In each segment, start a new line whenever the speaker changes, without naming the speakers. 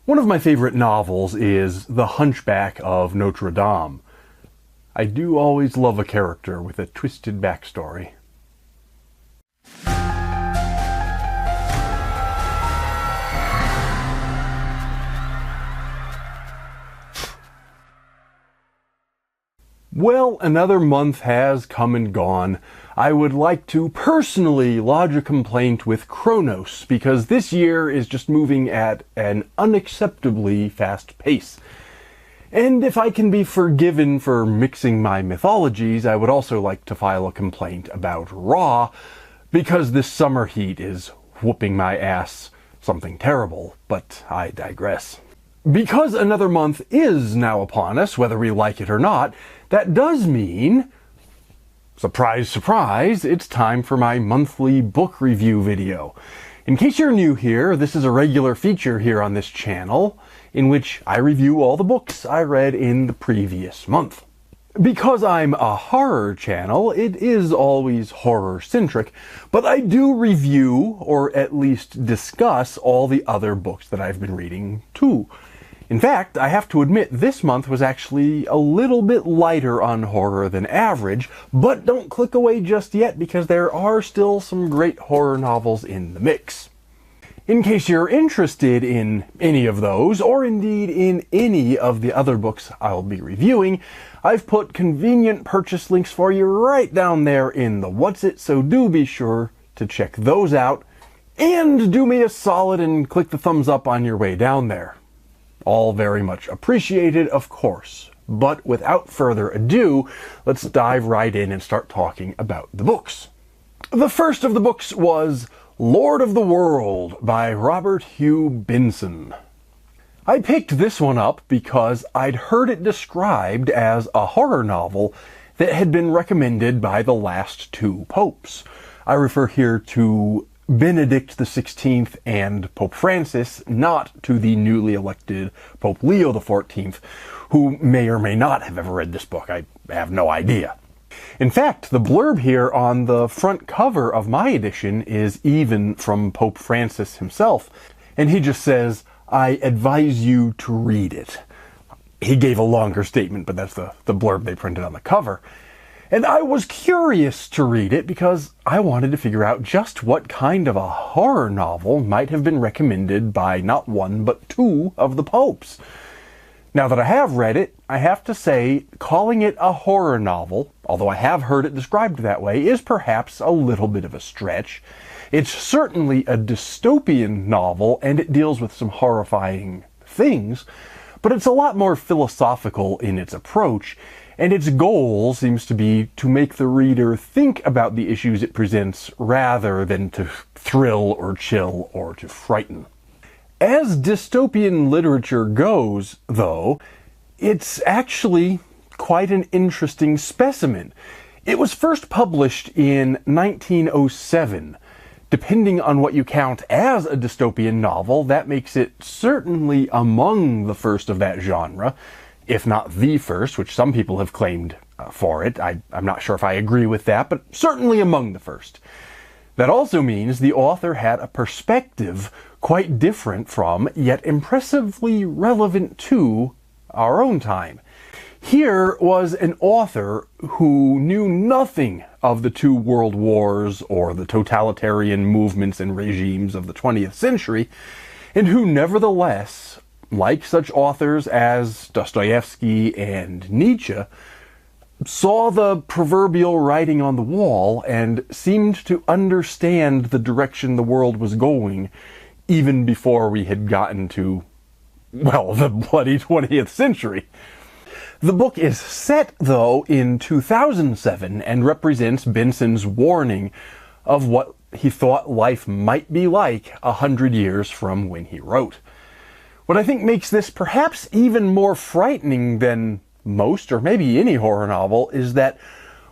One of my favorite novels is The Hunchback of Notre Dame. I do always love a character with a twisted backstory. Well, another month has come and gone. I would like to personally lodge a complaint with Chronos, because this year is just moving at an unacceptably fast pace. And if I can be forgiven for mixing my mythologies, I would also like to file a complaint about Raw, because this summer heat is whooping my ass. Something terrible, but I digress. Because another month is now upon us, whether we like it or not, that does mean, surprise, surprise, it's time for my monthly book review video. In case you're new here, this is a regular feature here on this channel, in which I review all the books I read in the previous month. Because I'm a horror channel, it is always horror-centric, but I do review, or at least discuss, all the other books that I've been reading too. In fact, I have to admit this month was actually a little bit lighter on horror than average, but don't click away just yet because there are still some great horror novels in the mix. In case you're interested in any of those, or indeed in any of the other books I'll be reviewing, I've put convenient purchase links for you right down there in the What's It, so do be sure to check those out, and do me a solid and click the thumbs up on your way down there. All very much appreciated, of course. But without further ado, let's dive right in and start talking about the books. The first of the books was Lord of the World by Robert Hugh Benson. I picked this one up because I'd heard it described as a horror novel that had been recommended by the last two popes. I refer here to Benedict XVI and Pope Francis, not to the newly elected Pope Leo XIV, who may or may not have ever read this book. I have no idea. In fact, the blurb here on the front cover of my edition is even from Pope Francis himself, and he just says, "I advise you to read it." He gave a longer statement, but that's the blurb they printed on the cover. And I was curious to read it because I wanted to figure out just what kind of a horror novel might have been recommended by not one but two of the popes. Now that I have read it, I have to say calling it a horror novel, although I have heard it described that way, is perhaps a little bit of a stretch. It's certainly a dystopian novel, and it deals with some horrifying things, but it's a lot more philosophical in its approach, and its goal seems to be to make the reader think about the issues it presents rather than to thrill or chill or to frighten. As dystopian literature goes, though, it's actually quite an interesting specimen. It was first published in 1907. Depending on what you count as a dystopian novel, that makes it certainly among the first of that genre, if not the first, which some people have claimed for it. I'm not sure if I agree with that, but certainly among the first. That also means the author had a perspective quite different from, yet impressively relevant to, our own time. Here was an author who knew nothing of the two world wars or the totalitarian movements and regimes of the 20th century, and who nevertheless, like such authors as Dostoevsky and Nietzsche, saw the proverbial writing on the wall and seemed to understand the direction the world was going even before we had gotten to, well, the bloody 20th century. The book is set, though, in 2007 and represents Benson's warning of what he thought life might be like 100 years from when he wrote. What I think makes this perhaps even more frightening than most, or maybe any horror novel, is that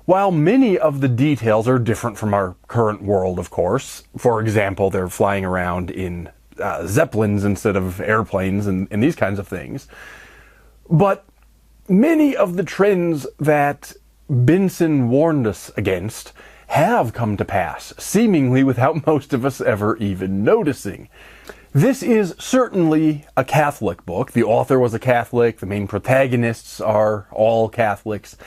while many of the details are different from our current world, of course, for example, they're flying around in zeppelins instead of airplanes and these kinds of things, but many of the trends that Benson warned us against have come to pass, seemingly without most of us ever even noticing. This is certainly a Catholic book. The author was a Catholic, the main protagonists are all Catholics,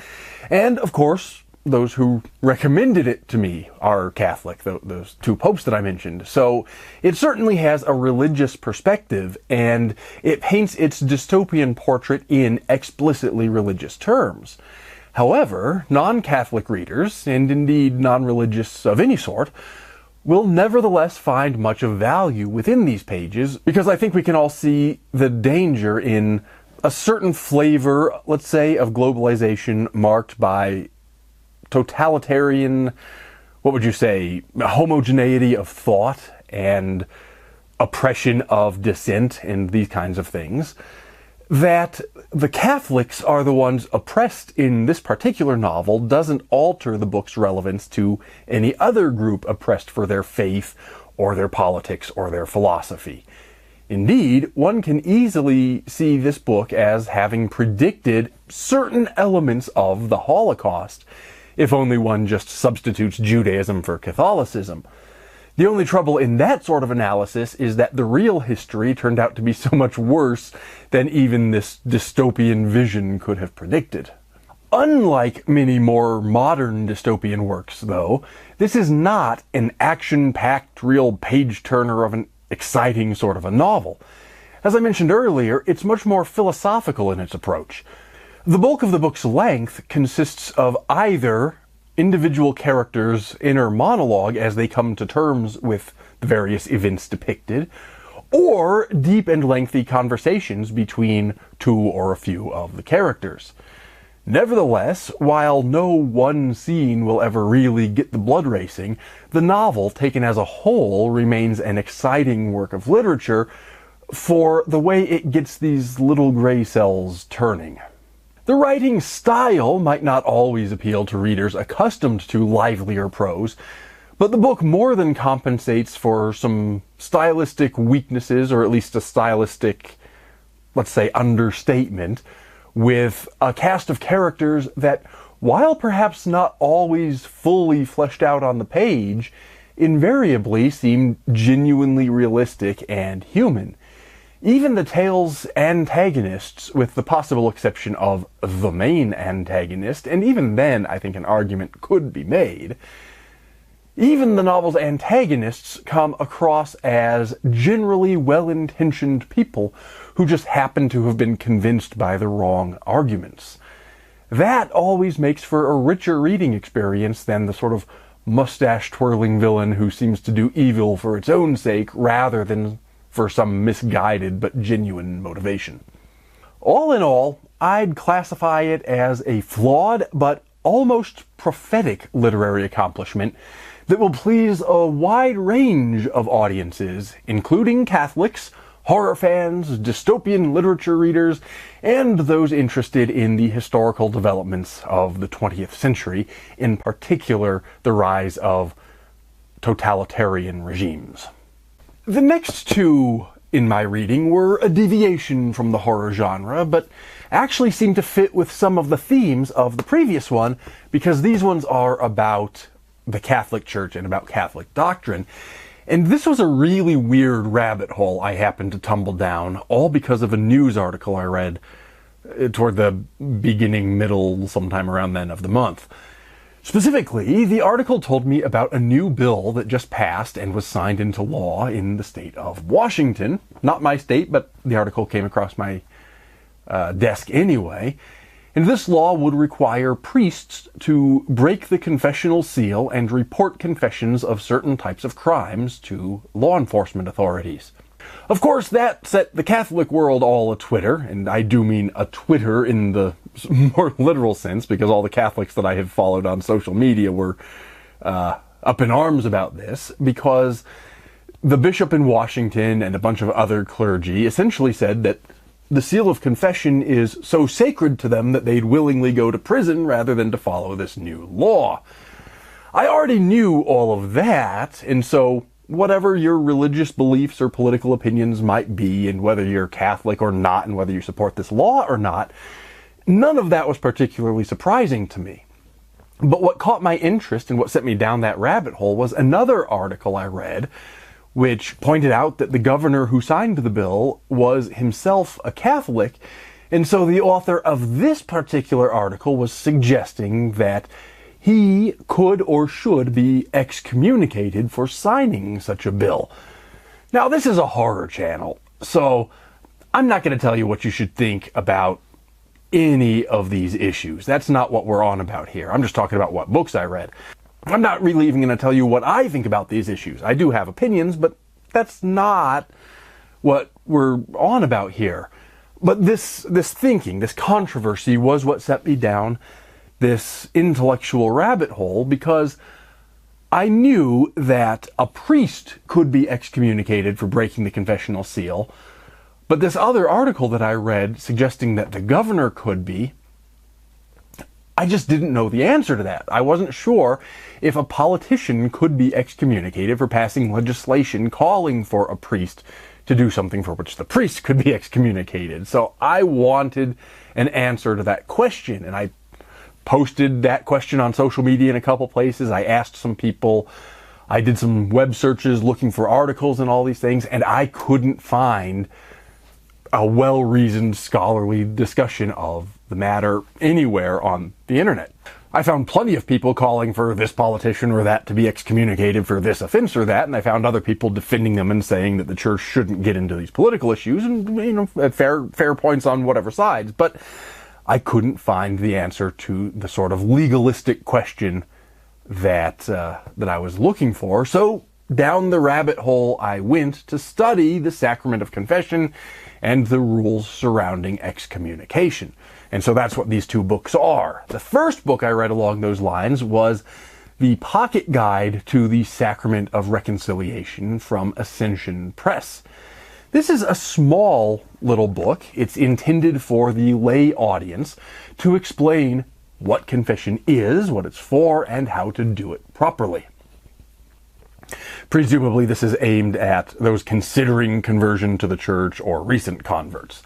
and of course, those who recommended it to me are Catholic, those two popes that I mentioned. So it certainly has a religious perspective, and it paints its dystopian portrait in explicitly religious terms. However, non-Catholic readers, and indeed non-religious of any sort, will nevertheless find much of value within these pages, because I think we can all see the danger in a certain flavor, let's say, of globalization marked by totalitarian, what would you say, homogeneity of thought and oppression of dissent and these kinds of things, that the Catholics are the ones oppressed in this particular novel doesn't alter the book's relevance to any other group oppressed for their faith or their politics or their philosophy. Indeed, one can easily see this book as having predicted certain elements of the Holocaust, if only one just substitutes Judaism for Catholicism. The only trouble in that sort of analysis is that the real history turned out to be so much worse than even this dystopian vision could have predicted. Unlike many more modern dystopian works, though, this is not an action-packed, real page-turner of an exciting sort of a novel. As I mentioned earlier, it's much more philosophical in its approach. The bulk of the book's length consists of either individual characters' inner monologue as they come to terms with the various events depicted, or deep and lengthy conversations between two or a few of the characters. Nevertheless, while no one scene will ever really get the blood racing, the novel, taken as a whole, remains an exciting work of literature for the way it gets these little gray cells turning. The writing style might not always appeal to readers accustomed to livelier prose, but the book more than compensates for some stylistic weaknesses, or at least a stylistic, let's say, understatement, with a cast of characters that, while perhaps not always fully fleshed out on the page, invariably seem genuinely realistic and human. Even the tale's antagonists, with the possible exception of the main antagonist, and even then I think an argument could be made, even the novel's antagonists come across as generally well-intentioned people who just happen to have been convinced by the wrong arguments. That always makes for a richer reading experience than the sort of mustache-twirling villain who seems to do evil for its own sake rather than for some misguided but genuine motivation. All in all, I'd classify it as a flawed but almost prophetic literary accomplishment that will please a wide range of audiences, including Catholics, horror fans, dystopian literature readers, and those interested in the historical developments of the 20th century, in particular the rise of totalitarian regimes. The next two in my reading were a deviation from the horror genre, but actually seem to fit with some of the themes of the previous one, because these ones are about the Catholic Church and about Catholic doctrine. And this was a really weird rabbit hole I happened to tumble down, all because of a news article I read toward the beginning, middle, sometime around then of the month. Specifically, the article told me about a new bill that just passed and was signed into law in the state of Washington. Not my state, but the article came across my desk anyway. And this law would require priests to break the confessional seal and report confessions of certain types of crimes to law enforcement authorities. Of course, that set the Catholic world all a-Twitter, and I do mean a-Twitter in the more literal sense, because all the Catholics that I have followed on social media were up in arms about this, because the bishop in Washington and a bunch of other clergy essentially said that the seal of confession is so sacred to them that they'd willingly go to prison rather than to follow this new law. I already knew all of that, and so whatever your religious beliefs or political opinions might be, and whether you're Catholic or not, and whether you support this law or not, none of that was particularly surprising to me. But what caught my interest and what sent me down that rabbit hole was another article I read, which pointed out that the governor who signed the bill was himself a Catholic, and so the author of this particular article was suggesting that he could or should be excommunicated for signing such a bill. Now, this is a horror channel, so I'm not going to tell you what you should think about any of these issues. That's not what we're on about here. I'm just talking about what books I read. I'm not really even going to tell you what I think about these issues. I do have opinions, but that's not what we're on about here. But this thinking, this controversy was what set me down this intellectual rabbit hole, because I knew that a priest could be excommunicated for breaking the confessional seal, but this other article that I read suggesting that the governor could be, I just didn't know the answer to that. I wasn't sure if a politician could be excommunicated for passing legislation calling for a priest to do something for which the priest could be excommunicated. So I wanted an answer to that question, and I posted that question on social media in a couple places. I asked some people. I did some web searches looking for articles and all these things, and I couldn't find a well-reasoned scholarly discussion of the matter anywhere on the internet. I found plenty of people calling for this politician or that to be excommunicated for this offense or that, and I found other people defending them and saying that the church shouldn't get into these political issues, and at fair points on whatever sides. But I couldn't find the answer to the sort of legalistic question that I was looking for. So down the rabbit hole I went to study the sacrament of confession and the rules surrounding excommunication. And so that's what these two books are. The first book I read along those lines was the Pocket Guide to the Sacrament of Reconciliation from Ascension Press. This is a small little book. It's intended for the lay audience to explain what confession is, what it's for, and how to do it properly. Presumably this is aimed at those considering conversion to the church or recent converts.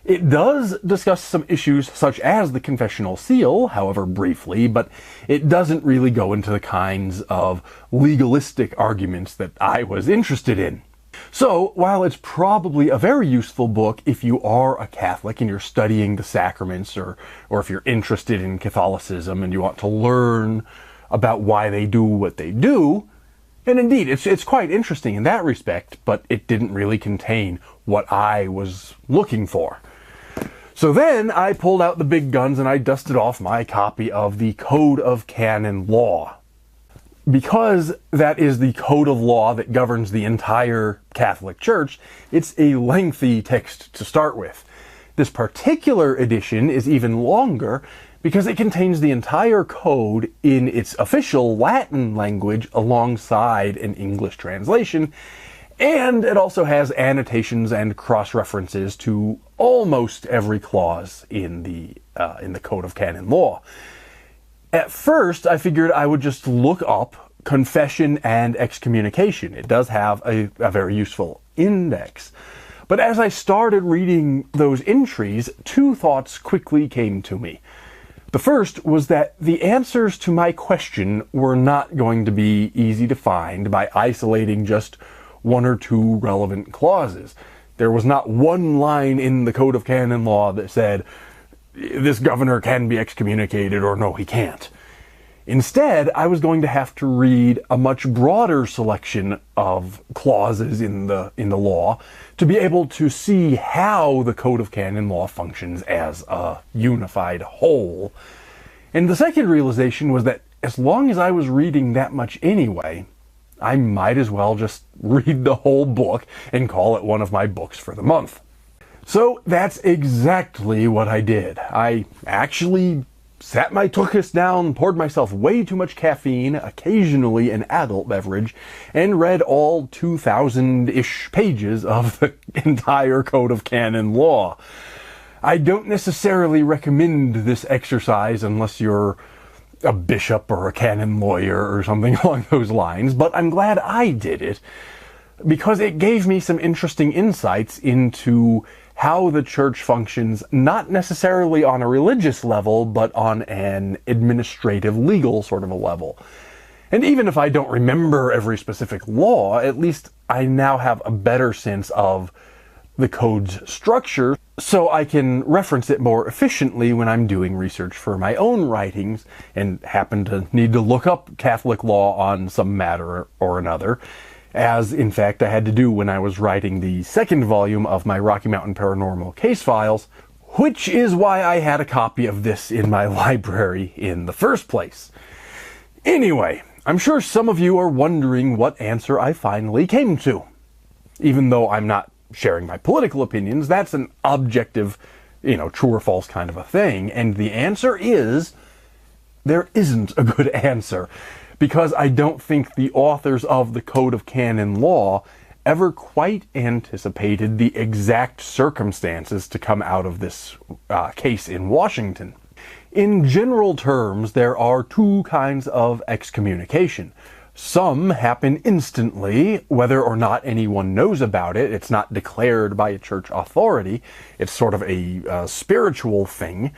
It does discuss some issues such as the confessional seal, however briefly, but it doesn't really go into the kinds of legalistic arguments that I was interested in. So, while it's probably a very useful book if you are a Catholic and you're studying the sacraments, or if you're interested in Catholicism and you want to learn about why they do what they do, and indeed, it's quite interesting in that respect, but it didn't really contain what I was looking for. So then I pulled out the big guns and I dusted off my copy of the Code of Canon Law. Because that is the code of law that governs the entire Catholic Church, it's a lengthy text to start with. This particular edition is even longer because it contains the entire code in its official Latin language alongside an English translation, and it also has annotations and cross-references to almost every clause in the Code of Canon Law. At first, I figured I would just look up confession and excommunication. It does have a very useful index. But as I started reading those entries, two thoughts quickly came to me. The first was that the answers to my question were not going to be easy to find by isolating just one or two relevant clauses. There was not one line in the Code of Canon Law that said, this governor can be excommunicated, or no, he can't. Instead, I was going to have to read a much broader selection of clauses in the law to be able to see how the Code of Canon Law functions as a unified whole. And the second realization was that as long as I was reading that much anyway, I might as well just read the whole book and call it one of my books for the month. So that's exactly what I did. I actually sat my tuchus down, poured myself way too much caffeine, occasionally an adult beverage, and read all 2,000-ish pages of the entire Code of Canon Law. I don't necessarily recommend this exercise unless you're a bishop or a canon lawyer or something along those lines, but I'm glad I did it because it gave me some interesting insights into how the church functions, not necessarily on a religious level, but on an administrative, legal sort of a level. And even if I don't remember every specific law, at least I now have a better sense of the code's structure, so I can reference it more efficiently when I'm doing research for my own writings and happen to need to look up Catholic law on some matter or another, as in fact I had to do when I was writing the second volume of my Rocky Mountain Paranormal Case Files, which is why I had a copy of this in my library in the first place. Anyway, I'm sure some of you are wondering what answer I finally came to. Even though I'm not sharing my political opinions, that's an objective, true or false kind of a thing. And the answer is, there isn't a good answer. Because I don't think the authors of the Code of Canon Law ever quite anticipated the exact circumstances to come out of this case in Washington. In general terms, there are two kinds of excommunication. Some happen instantly, whether or not anyone knows about it. It's not declared by a church authority. It's sort of a spiritual thing.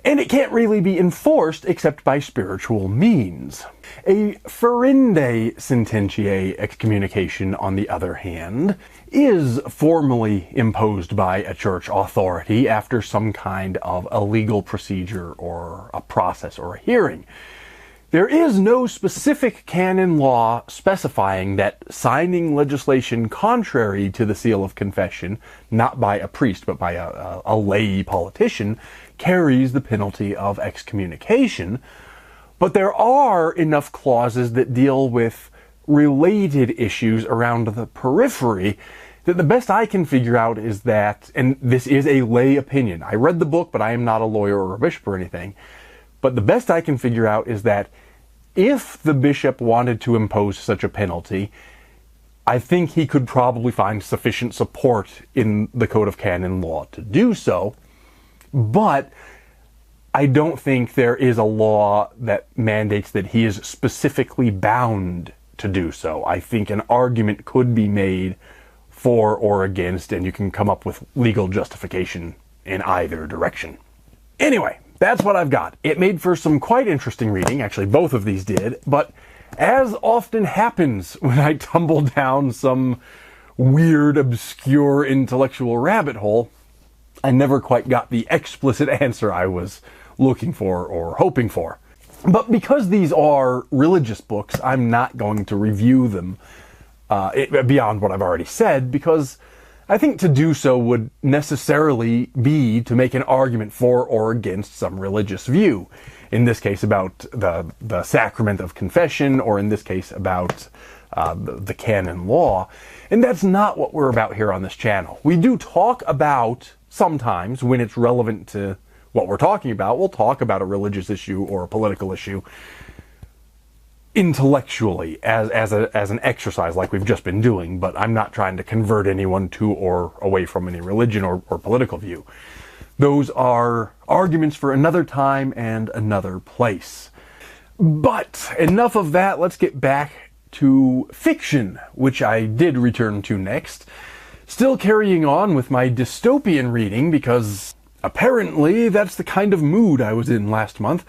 And it can't really be enforced except by spiritual means. A ferende sententiae excommunication, on the other hand, is formally imposed by a church authority after some kind of a legal procedure or a process or a hearing. There is no specific canon law specifying that signing legislation contrary to the seal of confession, not by a priest but by a lay politician, carries the penalty of excommunication, but there are enough clauses that deal with related issues around the periphery that the best I can figure out is that, and this is a lay opinion, I read the book but I am not a lawyer or a bishop or anything, but the best I can figure out is that if the bishop wanted to impose such a penalty, I think he could probably find sufficient support in the Code of Canon Law to do so. But I don't think there is a law that mandates that he is specifically bound to do so. I think an argument could be made for or against, and you can come up with legal justification in either direction. Anyway, that's what I've got. It made for some quite interesting reading, actually both of these did, but as often happens when I tumble down some weird, obscure intellectual rabbit hole, I never quite got the explicit answer I was looking for or hoping for. But because these are religious books, I'm not going to review them beyond what I've already said, because I think to do so would necessarily be to make an argument for or against some religious view. In this case about the sacrament of confession, or in this case about the canon law. And that's not what we're about here on this channel. We do talk about, sometimes when it's relevant to what we're talking about, we'll talk about a religious issue or a political issue intellectually as an exercise like we've just been doing, but I'm not trying to convert anyone to or away from any religion or political view. Those are arguments for another time and another place. But enough of that, let's get back to fiction, which I did return to next. Still carrying on with my dystopian reading, because apparently that's the kind of mood I was in last month.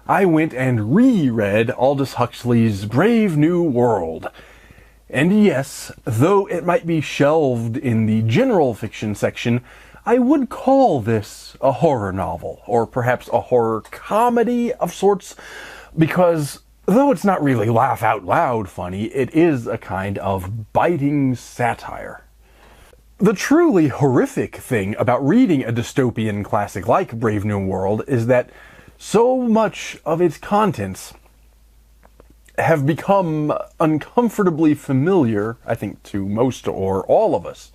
I went and reread Aldous Huxley's Brave New World. And yes, though it might be shelved in the general fiction section, I would call this a horror novel, or perhaps a horror comedy of sorts, because though it's not really laugh out loud funny, it is a kind of biting satire. The truly horrific thing about reading a dystopian classic like Brave New World is that so much of its contents have become uncomfortably familiar, I think, to most or all of us.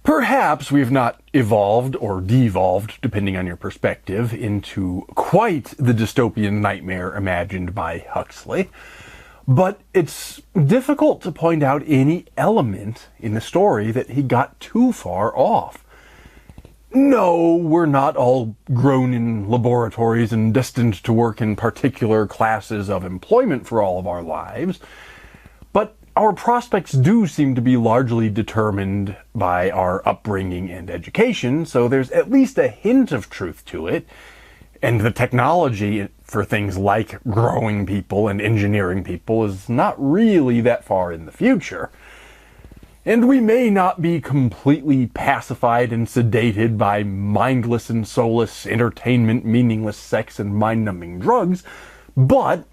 Perhaps we've not evolved or devolved, depending on your perspective, into quite the dystopian nightmare imagined by Huxley, but it's difficult to point out any element in the story that he got too far off. No, we're not all grown in laboratories and destined to work in particular classes of employment for all of our lives, but our prospects do seem to be largely determined by our upbringing and education, so there's at least a hint of truth to it. And the technology for things like growing people and engineering people is not really that far in the future. And we may not be completely pacified and sedated by mindless and soulless entertainment, meaningless sex, and mind-numbing drugs, but,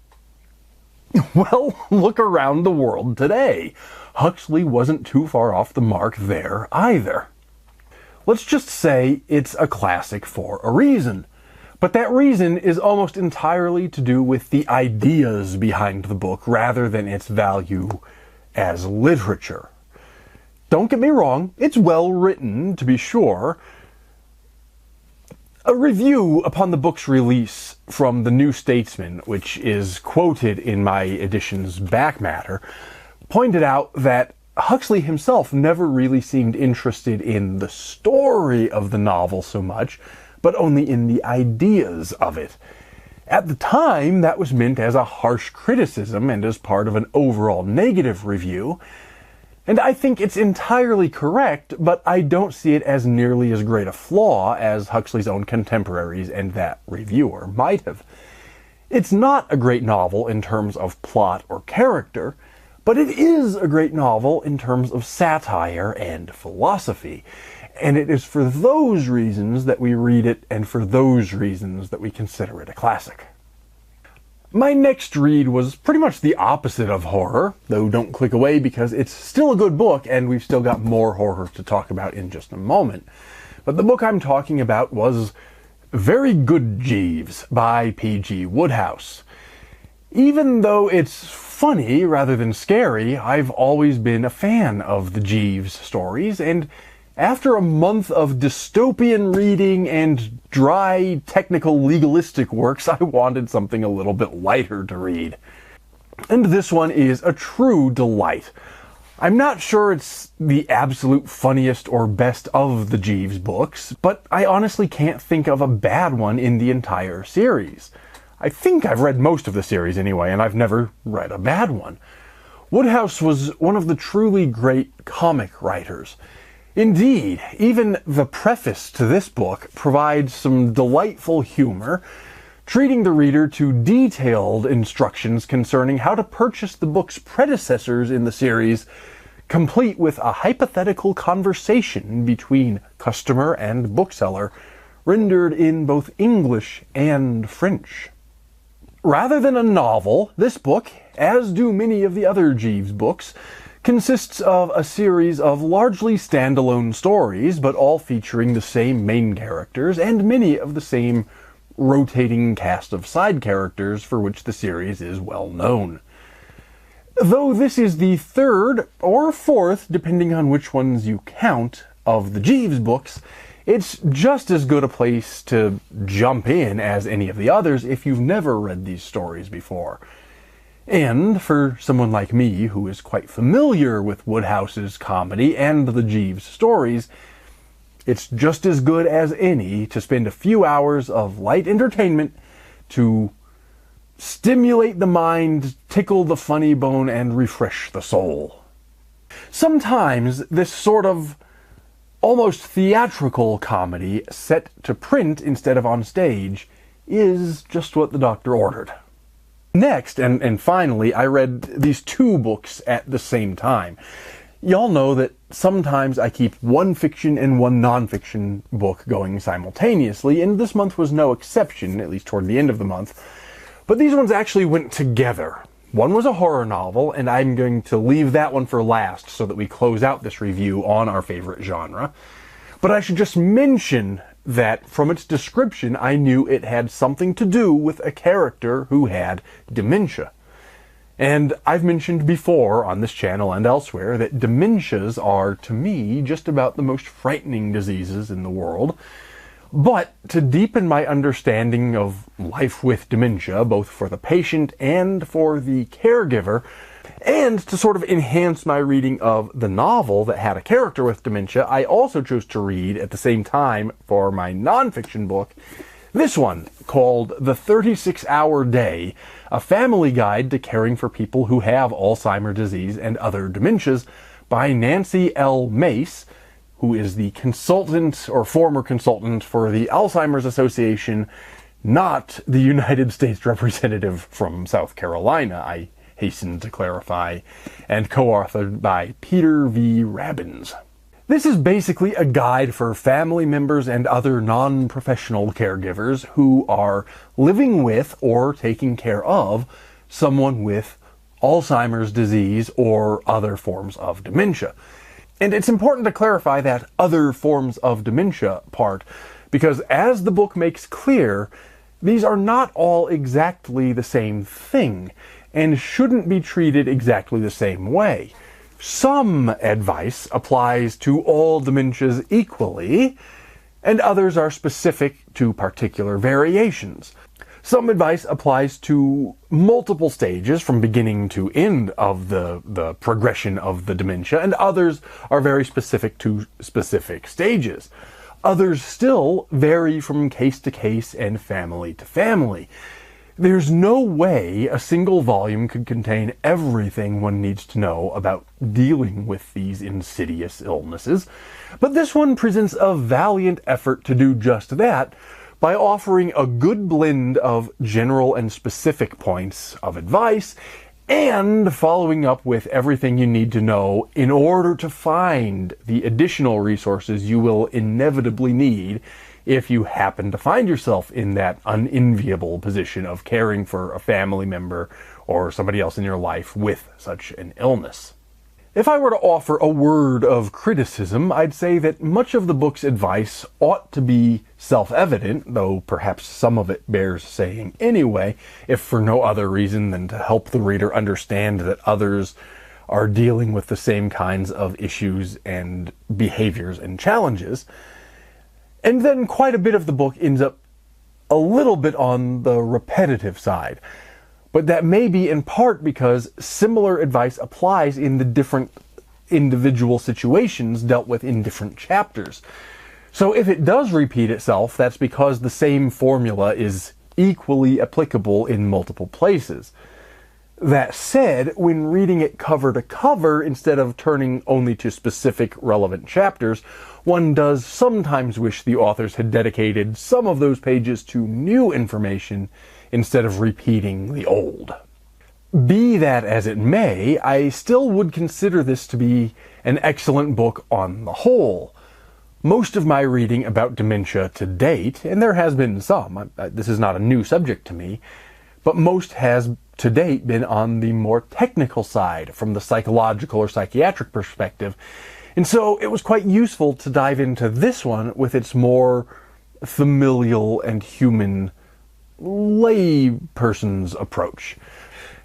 well, look around the world today. Huxley wasn't too far off the mark there either. Let's just say it's a classic for a reason. But that reason is almost entirely to do with the ideas behind the book rather than its value as literature. Don't get me wrong, it's well written, to be sure. A review upon the book's release from the New Statesman, which is quoted in my edition's back matter, pointed out that Huxley himself never really seemed interested in the story of the novel so much, but only in the ideas of it. At the time, that was meant as a harsh criticism and as part of an overall negative review. And I think it's entirely correct, but I don't see it as nearly as great a flaw as Huxley's own contemporaries and that reviewer might have. It's not a great novel in terms of plot or character, but it is a great novel in terms of satire and philosophy. And it is for those reasons that we read it, and for those reasons that we consider it a classic. My next read was pretty much the opposite of horror, though don't click away because it's still a good book and we've still got more horror to talk about in just a moment. But the book I'm talking about was Very Good Jeeves by P.G. Wodehouse. Even though it's funny rather than scary, I've always been a fan of the Jeeves stories, and after a month of dystopian reading and dry, technical, legalistic works, I wanted something a little bit lighter to read. And this one is a true delight. I'm not sure it's the absolute funniest or best of the Jeeves books, but I honestly can't think of a bad one in the entire series. I think I've read most of the series anyway, and I've never read a bad one. Wodehouse was one of the truly great comic writers. Indeed, even the preface to this book provides some delightful humor, treating the reader to detailed instructions concerning how to purchase the book's predecessors in the series, complete with a hypothetical conversation between customer and bookseller, rendered in both English and French. Rather than a novel, this book, as do many of the other Jeeves books, consists of a series of largely standalone stories, but all featuring the same main characters and many of the same rotating cast of side characters for which the series is well known. Though this is the third or fourth, depending on which ones you count, of the Jeeves books, it's just as good a place to jump in as any of the others if you've never read these stories before. And for someone like me, who is quite familiar with Wodehouse's comedy and the Jeeves stories, it's just as good as any to spend a few hours of light entertainment to stimulate the mind, tickle the funny bone, and refresh the soul. Sometimes this sort of almost theatrical comedy set to print instead of on stage is just what the doctor ordered. Next, and finally, I read these two books at the same time. Y'all know that sometimes I keep one fiction and one non-fiction book going simultaneously, and this month was no exception, at least toward the end of the month. But these ones actually went together. One was a horror novel, and I'm going to leave that one for last so that we close out this review on our favorite genre. But I should just mention that from its description, I knew it had something to do with a character who had dementia. And I've mentioned before on this channel and elsewhere that dementias are, to me, just about the most frightening diseases in the world. But to deepen my understanding of life with dementia, both for the patient and for the caregiver, and to sort of enhance my reading of the novel that had a character with dementia, I also chose to read at the same time for my nonfiction book this one, called The 36-Hour Day, a family guide to caring for people who have Alzheimer's disease and other dementias, by Nancy L. Mace, who is the consultant or former consultant for the Alzheimer's Association, not the United States representative from South Carolina, I hasten to clarify, and co-authored by Peter V. Rabbins. This is basically a guide for family members and other non-professional caregivers who are living with or taking care of someone with Alzheimer's disease or other forms of dementia. And it's important to clarify that other forms of dementia part, because as the book makes clear, these are not all exactly the same thing and shouldn't be treated exactly the same way. Some advice applies to all dementias equally, and others are specific to particular variations. Some advice applies to multiple stages from beginning to end of the progression of the dementia, and others are very specific to specific stages. Others still vary from case to case and family to family. There's no way a single volume could contain everything one needs to know about dealing with these insidious illnesses, but this one presents a valiant effort to do just that by offering a good blend of general and specific points of advice and following up with everything you need to know in order to find the additional resources you will inevitably need if you happen to find yourself in that unenviable position of caring for a family member or somebody else in your life with such an illness. If I were to offer a word of criticism, I'd say that much of the book's advice ought to be self-evident, though perhaps some of it bears saying anyway, if for no other reason than to help the reader understand that others are dealing with the same kinds of issues and behaviors and challenges. And then quite a bit of the book ends up a little bit on the repetitive side. But that may be in part because similar advice applies in the different individual situations dealt with in different chapters. So if it does repeat itself, that's because the same formula is equally applicable in multiple places. That said, when reading it cover to cover instead of turning only to specific relevant chapters, one does sometimes wish the authors had dedicated some of those pages to new information instead of repeating the old. Be that as it may, I still would consider this to be an excellent book on the whole. Most of my reading about dementia to date, and there has been some, this is not a new subject to me, but most has to date been on the more technical side from the psychological or psychiatric perspective. And so it was quite useful to dive into this one with its more familial and human lay person's approach.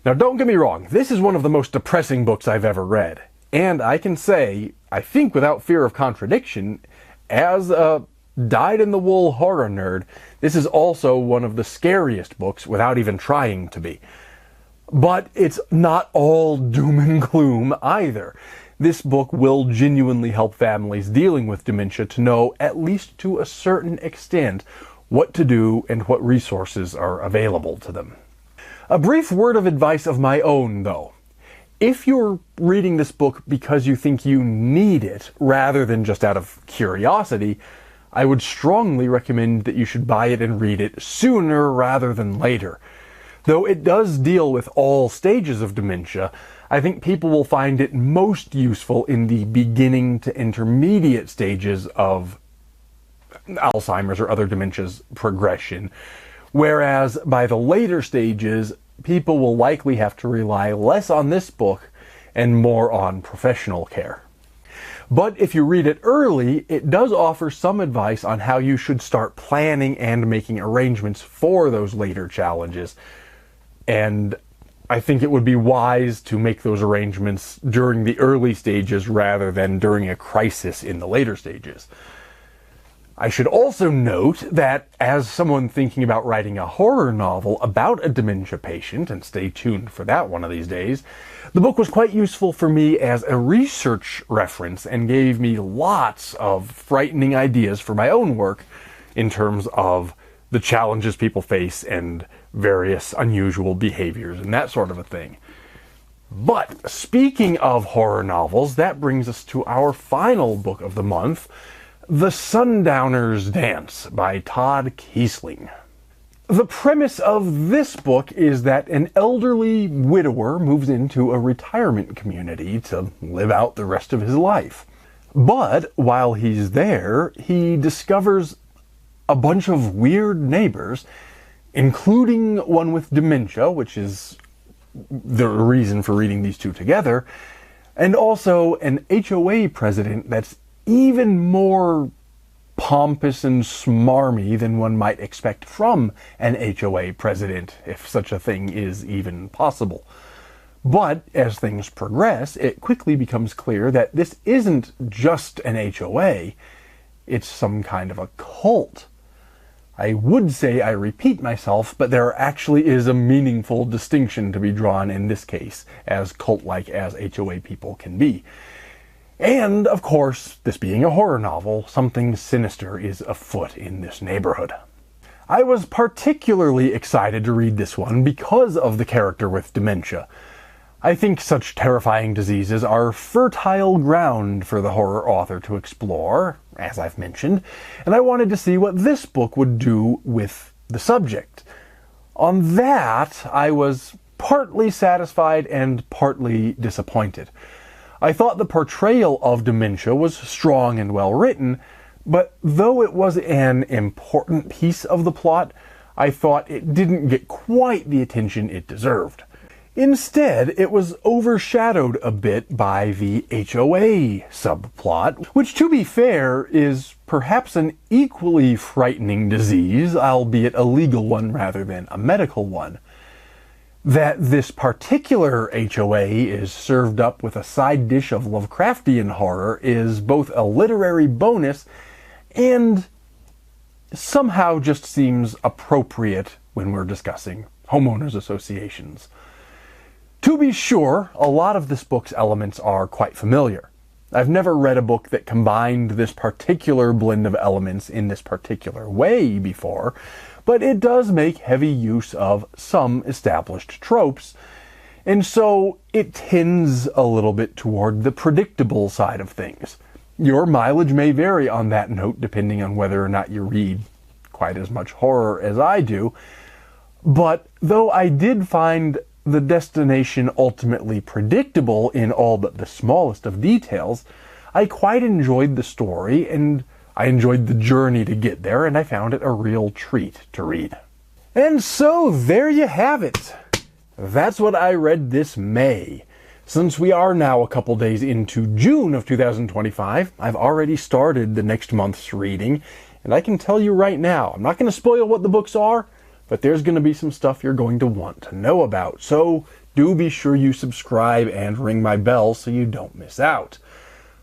Now don't get me wrong, this is one of the most depressing books I've ever read. And I can say, I think without fear of contradiction, as a dyed-in-the-wool horror nerd, this is also one of the scariest books without even trying to be. But it's not all doom and gloom either. This book will genuinely help families dealing with dementia to know, at least to a certain extent, what to do and what resources are available to them. A brief word of advice of my own, though. If you're reading this book because you think you need it, rather than just out of curiosity, I would strongly recommend that you should buy it and read it sooner rather than later. Though it does deal with all stages of dementia, I think people will find it most useful in the beginning to intermediate stages of Alzheimer's or other dementia's progression, whereas by the later stages, people will likely have to rely less on this book and more on professional care. But if you read it early, it does offer some advice on how you should start planning and making arrangements for those later challenges. And I think it would be wise to make those arrangements during the early stages rather than during a crisis in the later stages. I should also note that as someone thinking about writing a horror novel about a dementia patient, and stay tuned for that one of these days, the book was quite useful for me as a research reference and gave me lots of frightening ideas for my own work in terms of the challenges people face and various unusual behaviors and that sort of a thing. But speaking of horror novels, that brings us to our final book of the month, The Sundowner's Dance by Todd Keisling. The premise of this book is that an elderly widower moves into a retirement community to live out the rest of his life. But while he's there, he discovers a bunch of weird neighbors, including one with dementia, which is the reason for reading these two together, and also an HOA president that's even more pompous and smarmy than one might expect from an HOA president, if such a thing is even possible. But as things progress, it quickly becomes clear that this isn't just an HOA, it's some kind of a cult. I would say I repeat myself, but there actually is a meaningful distinction to be drawn in this case, as cult-like as HOA people can be. And, of course, this being a horror novel, something sinister is afoot in this neighborhood. I was particularly excited to read this one because of the character with dementia. I think such terrifying diseases are fertile ground for the horror author to explore, as I've mentioned, and I wanted to see what this book would do with the subject. On that, I was partly satisfied and partly disappointed. I thought the portrayal of dementia was strong and well written, but though it was an important piece of the plot, I thought it didn't get quite the attention it deserved. Instead, it was overshadowed a bit by the HOA subplot, which, to be fair, is perhaps an equally frightening disease, albeit a legal one rather than a medical one. That this particular HOA is served up with a side dish of Lovecraftian horror is both a literary bonus and somehow just seems appropriate when we're discussing homeowners associations. To be sure, a lot of this book's elements are quite familiar. I've never read a book that combined this particular blend of elements in this particular way before, but it does make heavy use of some established tropes, and so it tends a little bit toward the predictable side of things. Your mileage may vary on that note depending on whether or not you read quite as much horror as I do, but though I did find the destination ultimately predictable in all but the smallest of details, I quite enjoyed the story, and I enjoyed the journey to get there, and I found it a real treat to read. And so there you have it. That's what I read this May. Since we are now a couple days into June of 2025, I've already started the next month's reading, and I can tell you right now, I'm not going to spoil what the books are, but there's going to be some stuff you're going to want to know about, so do be sure you subscribe and ring my bell so you don't miss out.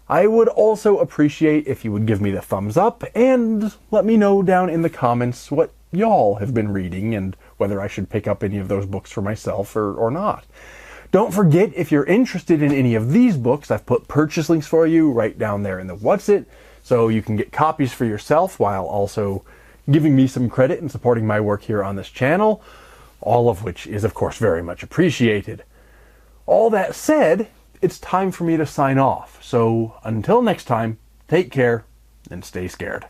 I would also appreciate if you would give me the thumbs up and let me know down in the comments what y'all have been reading and whether I should pick up any of those books for myself or not. Don't forget, if you're interested in any of these books, I've put purchase links for you right down there in the What's It, so you can get copies for yourself while also giving me some credit and supporting my work here on this channel, all of which is, of course, very much appreciated. All that said, it's time for me to sign off, so until next time, take care and stay scared.